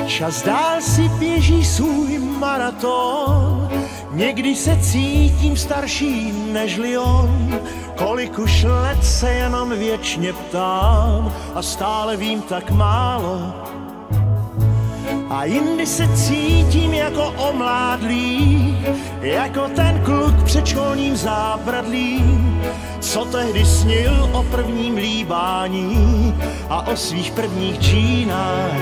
Čas dál si běží svůj maraton, někdy se cítím starší nežli on. Kolik už let se jenom věčně ptám a stále vím tak málo. A jindy se cítím jako omládlý, jako ten kluk před školním zábradlím, co tehdy snil o prvním líbání a o svých prvních džínách.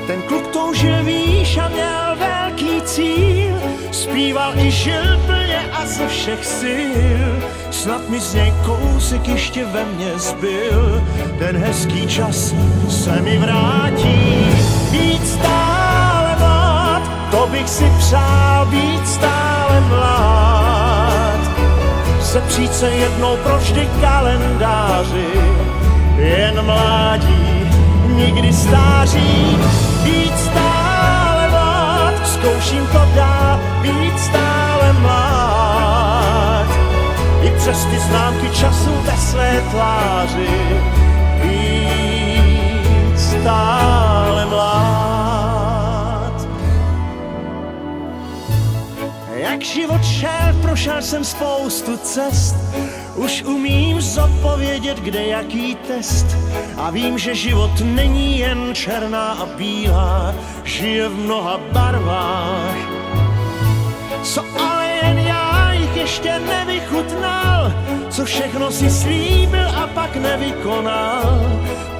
Ten kluk toužil výš a měl velký cíl, zpíval i žil plně a ze všech sil. Snad mi z něj kousek ještě ve mně zbyl, ten hezký čas se mi vrátí. Být stále mlád, to bych si přál, být stále mlád. Sepřít se jednou provždy kalendáři, jen mládí, nikdy stáří. Být stále mlád, zkouším to dál, být stále mlád. I přes ty známky času ve své tváři, být stále mlád. Jak život šel, prošel jsem spoustu cest, už umím zodpovědět, kde jaký test. A vím, že život není jen černá a bílá, žije v mnoha barvách. Co ale jen já jich ještě nevychutnal, co všechno si slíbil a pak nevykonal.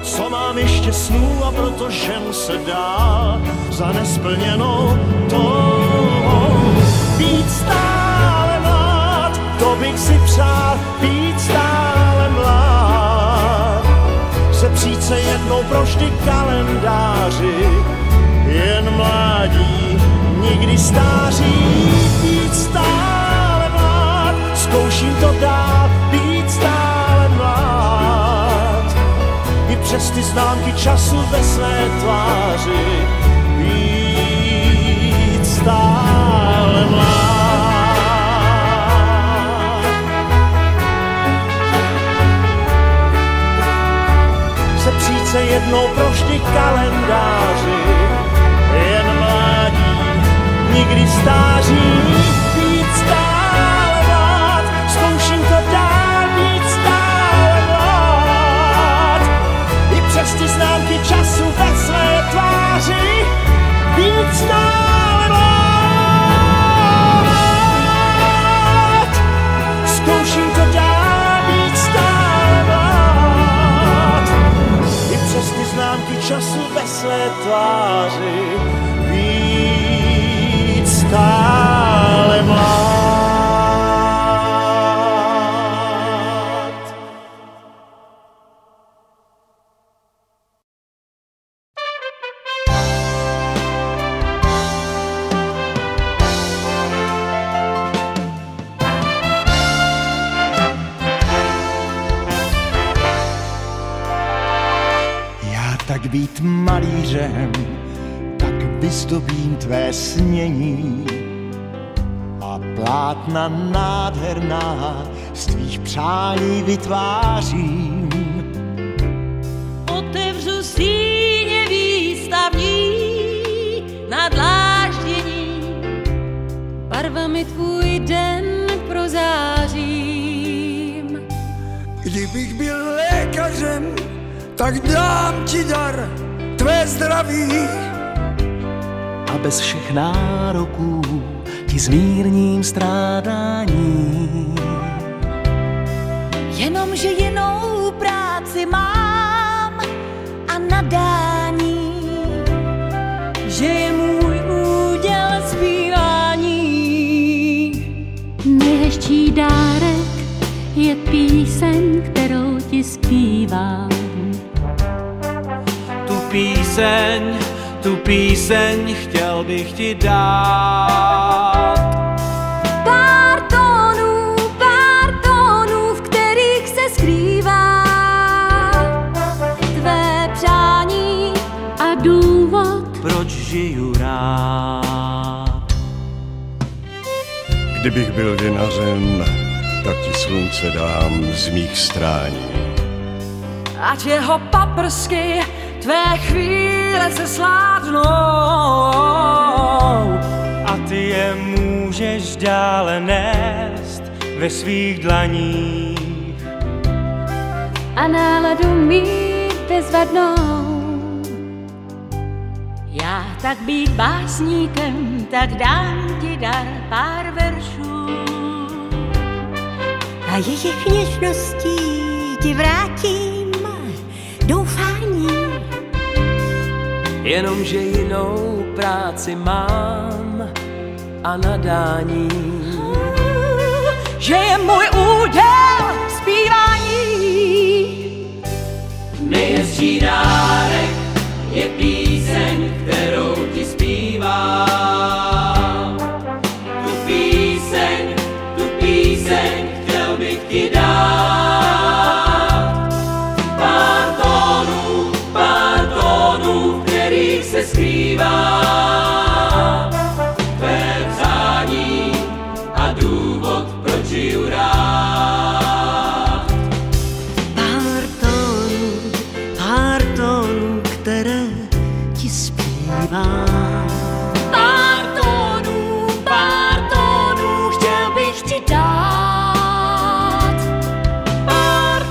Co mám ještě snů a proto ženu se dál za nesplněnou touhou. Být stále mlád, to bych si přál, být stále mlád. Sepřít se jednou provždy kalendáři, jen mládí, nikdy stáří. Být stále mlád, zkouším to dál, být stále mlád. I přes ty známky času ve své tváři, být stále mlád. Sepřít se jednou provždy kalendáři, jen mládí, nikdy stáří. Být stále mlád, zkouším to dál, být stále mlád. I přes ty známky času ve své tváři, být stále mlád. Zkouším to dál, být stále mlád. I přes ty známky času ve své tváři, být stále mlád. Já tak být malířem, tak vyzdobím tvé snění a plátna nádherná z tvých přání vytvářím. Otevřu síně výstavní na dláždění, barvami tvůj den prozářím. Kdybych byl lékařem, tak dám ti dar tvé zdraví. A bez všech nároků ti zmírním strádání. Jenomže jinou práci mám a nadání, že je můj úděl zpívání. Nejhezčí dárek je píseň, kterou ti zpívám. Tu píseň chtěl bych ti dát. Pár tónů, v kterých se skrývá tvé přání a důvod, proč žiju rád. Kdybych byl vinařem, tak ti slunce dám z mých strání. ať jeho paprsky tvé chvíle chvíle se sládnou a ty je můžeš dále nést ve svých dlaních a náladu mít bezvadnou. Já tak být básníkem, tak dám ti dar pár veršů a jejich něžností ti vrátím doufání. Jenomže jinou práci mám a nadání, že je můj úděl zpívání. nejhezčí dárek je píseň, kterou ti zpívám. Tu píseň chtěl bych ti dát. Pár tónů, v kterých se skrývá tvé přání a důvod, proč žiju rád. Pár tónů, které ti zpívám. Pár tónů, chtěl bych ti dát. Pár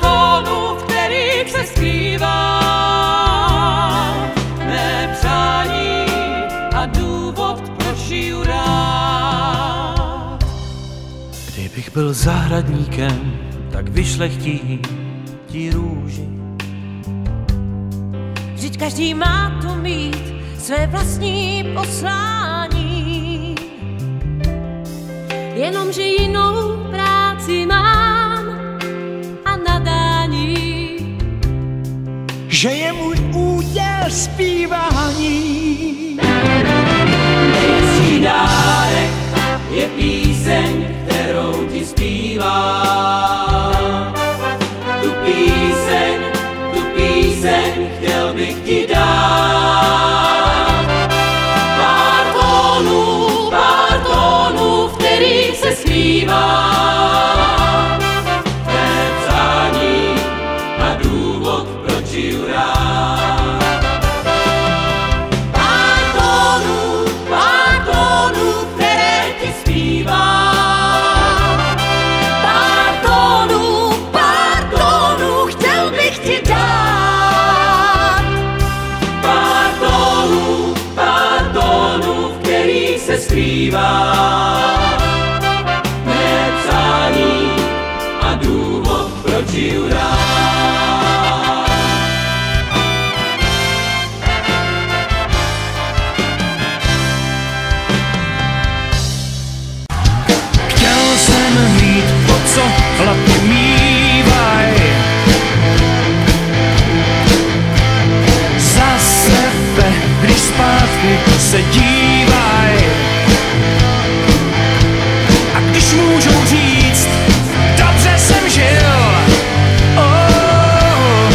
tónů, v kterých se skrývá mé přání a důvod, proč žiju rád. Kdybych byl zahradníkem, tak vyšlechtím ti růži. Vždyť každý má tu mít své vlastní poslání. Jenomže jinou práci mám a nadání. že je můj úděl zpívání. Nejhezčí dárek je píseň, kterou ti zpívám. Tu píseň chtěl bych ti dát. Pár tónů, v kterých se skrývá tvé přání a důvod, proč žiju rád. Pár tónů, které ti zpívám. Pár tónů, chtěl bych ti dát. Pár tónů, v kterých se skrývá mé přání a důvod, proč žiju rád. Chtěl jsem mít to, co chlapi mývaj. Za sebe, když zpátky se dívaj. A když můžou říct, dobře jsem žil. Oh.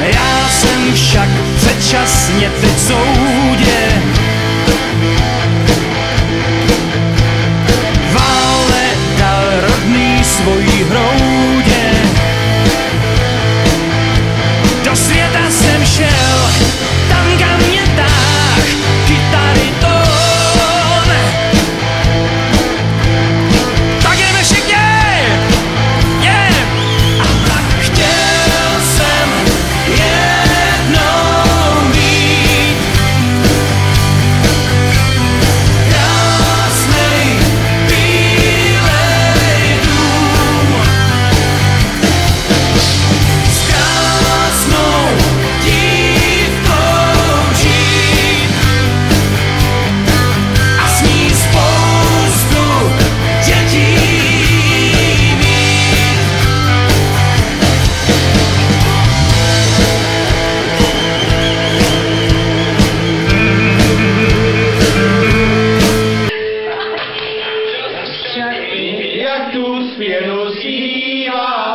Já jsem však předčasně teď soudě. Vále dal rodný svojí hroudě. Do světa jsem šel, tam kam mě táh, kytary tón. Tak jdeme všichni! Yeah! A tak chtěl jsem jednou mít krásnej bílej dům s krásnou dívkou žít a s ní spoustu dětí mít. Jak tu zpěvu zpívá.